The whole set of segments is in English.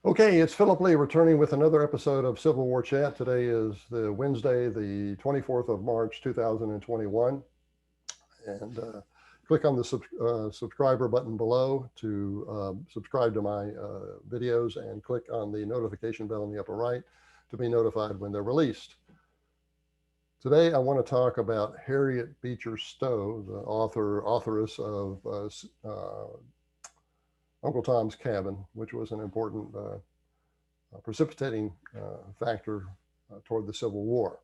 Okay, it's Philip Lee returning with another episode of Civil War Chat. Today is the Wednesday, the 24th of March, 2021. And click on the subscriber button below to subscribe to my videos, and click on the notification bell in the upper right to be notified when they're released. Today, I want to talk about Harriet Beecher Stowe, the authoress of Uncle Tom's Cabin, which was an important precipitating factor toward the Civil War.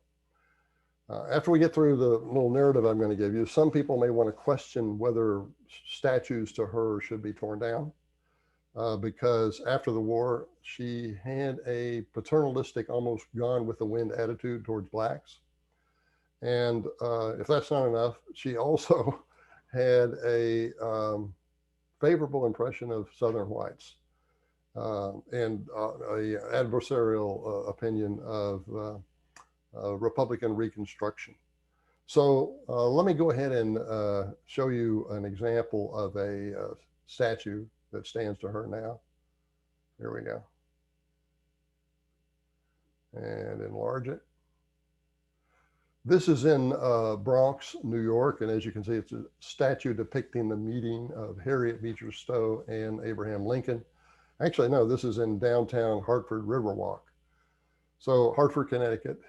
After we get through the little narrative I'm going to give you, some people may want to question whether statues to her should be torn down, because after the war, she had a paternalistic, almost gone with the wind attitude towards blacks. And if that's not enough, she also had a favorable impression of Southern whites and a adversarial opinion of Republican Reconstruction. So let me go ahead and show you an example of a statue that stands to her now. Here we go. And enlarge it. This is in Bronx, New York, and as you can see, it's a statue depicting the meeting of Harriet Beecher Stowe and Abraham Lincoln. Actually, no, this is in downtown Hartford Riverwalk. So Hartford, Connecticut,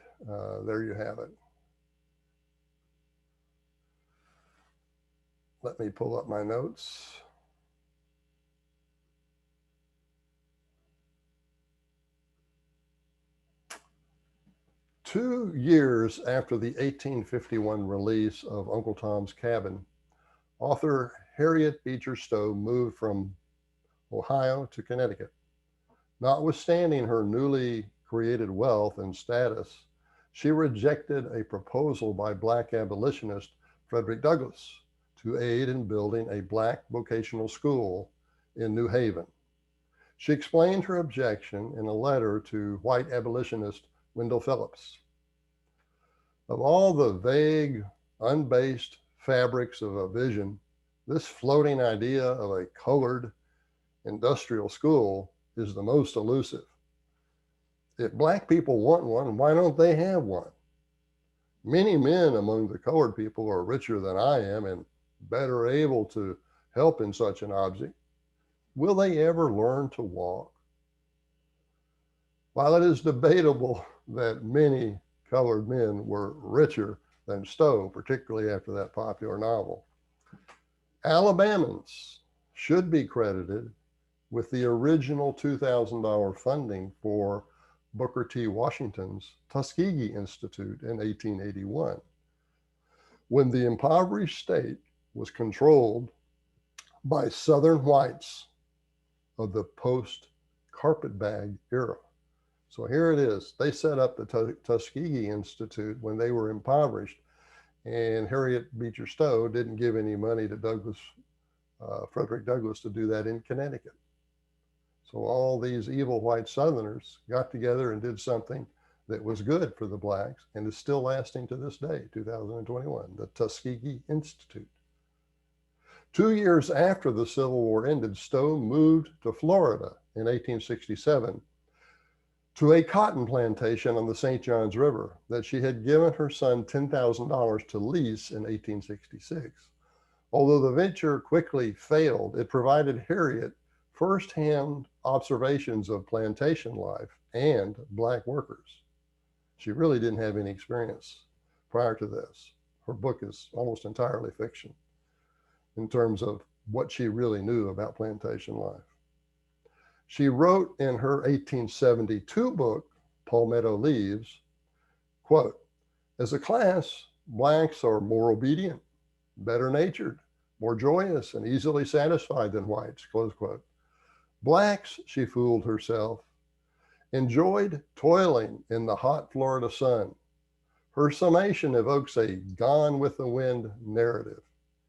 there you have it. Let me pull up my notes. Two years after the 1851 release of Uncle Tom's Cabin, author Harriet Beecher Stowe moved from Ohio to Connecticut. Notwithstanding her newly created wealth and status, she rejected a proposal by Black abolitionist Frederick Douglass to aid in building a Black vocational school in New Haven. She explained her objection in a letter to white abolitionist Wendell Phillips. Of all the vague, unbased fabrics of a vision, this floating idea of a colored industrial school is the most elusive. If Black people want one, why don't they have one? Many men among the colored people are richer than I am and better able to help in such an object. Will they ever learn to walk? While it is debatable that many colored men were richer than Stowe, particularly after that popular novel, Alabamans should be credited with the original $2,000 funding for Booker T. Washington's Tuskegee Institute in 1881, when the impoverished state was controlled by Southern whites of the post-carpetbagger era. So here it is. They set up the Tuskegee Institute when they were impoverished, and Harriet Beecher Stowe didn't give any money to Frederick Douglass to do that in Connecticut. So all these evil white Southerners got together and did something that was good for the blacks and is still lasting to this day, 2021, the Tuskegee Institute. 2 years after the Civil War ended, Stowe moved to Florida in 1867 to a cotton plantation on the St. Johns River that she had given her son $10,000 to lease in 1866. Although the venture quickly failed, it provided Harriet firsthand observations of plantation life and Black workers. She really didn't have any experience prior to this. Her book is almost entirely fiction in terms of what she really knew about plantation life. She wrote in her 1872 book, Palmetto Leaves, quote, "As a class, Blacks are more obedient, better natured, more joyous, and easily satisfied than whites," close quote. Blacks, she fooled herself, enjoyed toiling in the hot Florida sun. Her summation evokes a gone with the wind narrative.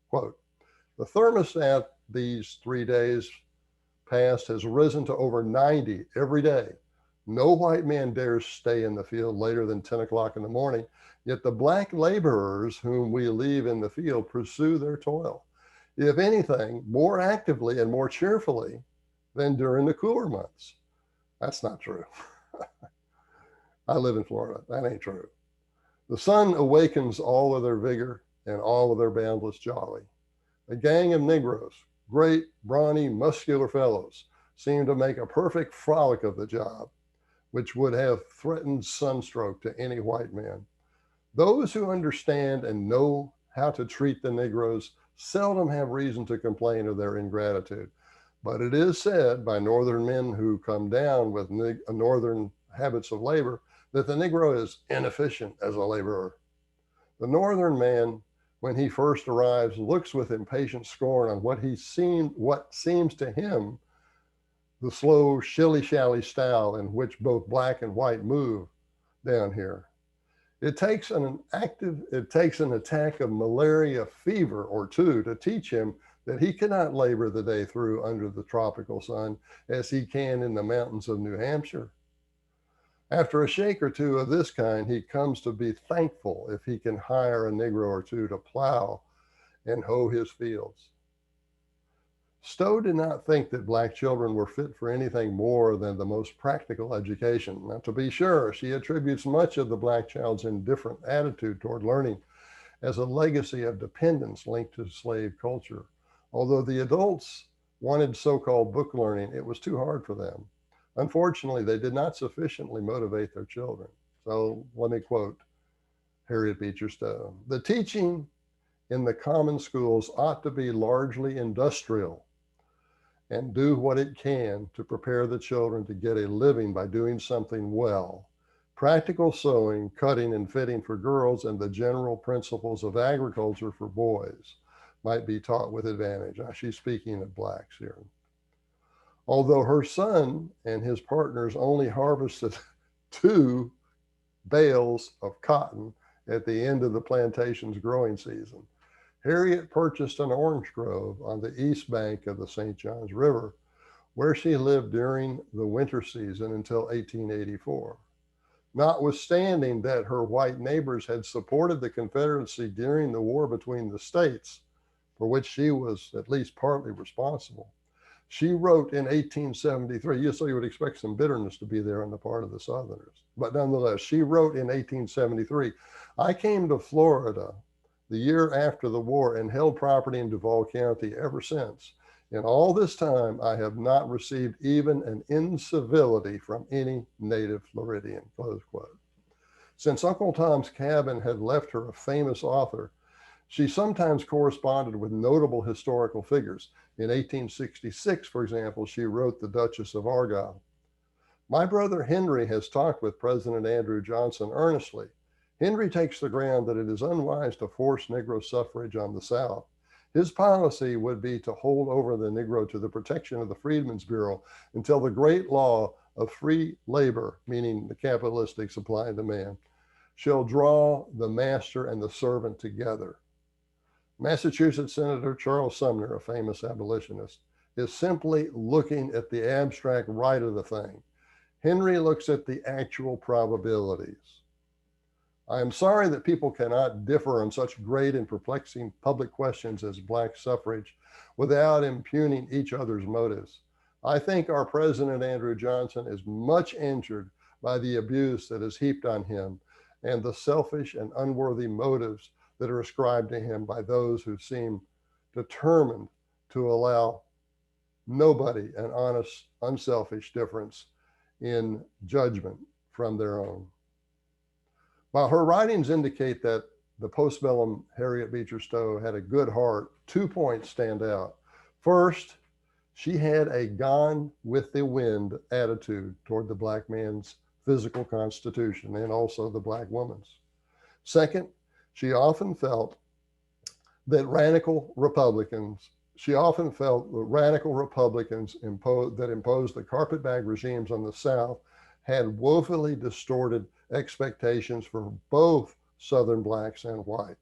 Quote, "The thermostat these 3 days past has risen to over 90 every day. No white man dares stay in the field later than 10 o'clock in the morning, yet the Black laborers whom we leave in the field pursue their toil, if anything, more actively and more cheerfully than during the cooler months. That's not true. I live in Florida. That ain't true. The sun awakens all of their vigor and all of their boundless jolly. A gang of Negroes, great, brawny, muscular fellows, seem to make a perfect frolic of the job, which would have threatened sunstroke to any white man. Those who understand and know how to treat the Negroes seldom have reason to complain of their ingratitude. But it is said by Northern men who come down with Northern habits of labor that the Negro is inefficient as a laborer. The Northern man, when he first arrives, looks with impatient scorn on what seems to him the slow, shilly-shally style in which both black and white move down here. It takes an attack of malaria fever or two to teach him that he cannot labor the day through under the tropical sun as he can in the mountains of New Hampshire. After a shake or two of this kind, he comes to be thankful if he can hire a Negro or two to plow and hoe his fields. Stowe did not think that black children were fit for anything more than the most practical education. Now, to be sure, she attributes much of the black child's indifferent attitude toward learning as a legacy of dependence linked to slave culture. Although the adults wanted so-called book learning, it was too hard for them. Unfortunately, they did not sufficiently motivate their children. So let me quote Harriet Beecher Stowe. The teaching in the common schools ought to be largely industrial and do what it can to prepare the children to get a living by doing something well. Practical sewing, cutting, and fitting for girls and the general principles of agriculture for boys might be taught with advantage. Now, she's speaking of blacks here. Although her son and his partners only harvested 2 bales of cotton at the end of the plantation's growing season, Harriet purchased an orange grove on the east bank of the St. Johns River, where she lived during the winter season until 1884. Notwithstanding that her white neighbors had supported the Confederacy during the war between the states, for which she was at least partly responsible, she wrote in 1873, so you would expect some bitterness to be there on the part of the Southerners, but nonetheless, she wrote in 1873, I came to Florida the year after the war and held property in Duval County ever since. In all this time, I have not received even an incivility from any native Floridian, close quote. Since Uncle Tom's Cabin had left her a famous author, she sometimes corresponded with notable historical figures. In 1866, for example, she wrote the Duchess of Argyll. My brother Henry has talked with President Andrew Johnson earnestly. Henry takes the ground that it is unwise to force Negro suffrage on the South. His policy would be to hold over the Negro to the protection of the Freedmen's Bureau until the great law of free labor, meaning the capitalistic supply and demand, shall draw the master and the servant together. Massachusetts Senator Charles Sumner, a famous abolitionist, is simply looking at the abstract right of the thing. Henry looks at the actual probabilities. I am sorry that people cannot differ on such great and perplexing public questions as black suffrage without impugning each other's motives. I think our President Andrew Johnson is much injured by the abuse that is heaped on him and the selfish and unworthy motives that are ascribed to him by those who seem determined to allow nobody an honest, unselfish difference in judgment from their own. While her writings indicate that the postbellum Harriet Beecher Stowe had a good heart, 2 points stand out. First, she had a gone with the wind attitude toward the black man's physical constitution and also the black woman's. Second, she often felt that radical Republicans that imposed the carpetbag regimes on the South had woefully distorted expectations for both Southern blacks and whites.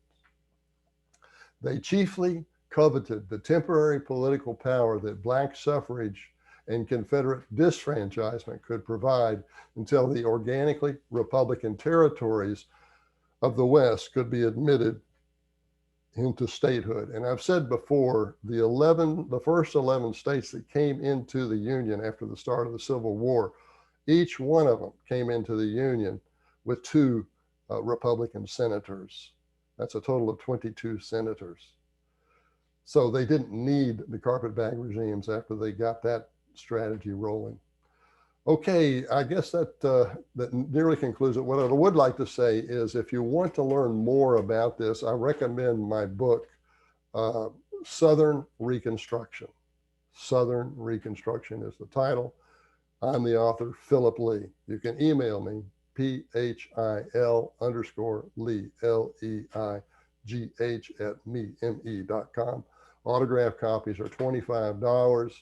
They chiefly coveted the temporary political power that black suffrage and Confederate disfranchisement could provide until the organically Republican territories of the West could be admitted into statehood. And I've said before, the first 11 states that came into the Union after the start of the Civil War Each one of them came into the Union with two Republican senators. That's a total of 22 senators. So they didn't need the carpetbag regimes after they got that strategy rolling. Okay, I guess that nearly concludes it. What I would like to say is if you want to learn more about this, I recommend my book, uh, Southern Reconstruction. Southern Reconstruction is the title. I'm the author, Philip Lee. You can email me, PHIL_Lee, LEIGH at me.com. Autographed copies are $25,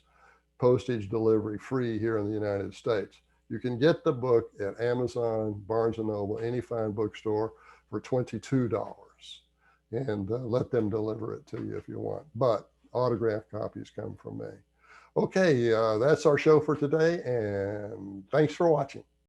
postage delivery free here in the United States. You can get the book at Amazon, Barnes & Noble, any fine bookstore for $22, and let them deliver it to you if you want. But autographed copies come from me. Okay, that's our show for today, and thanks for watching.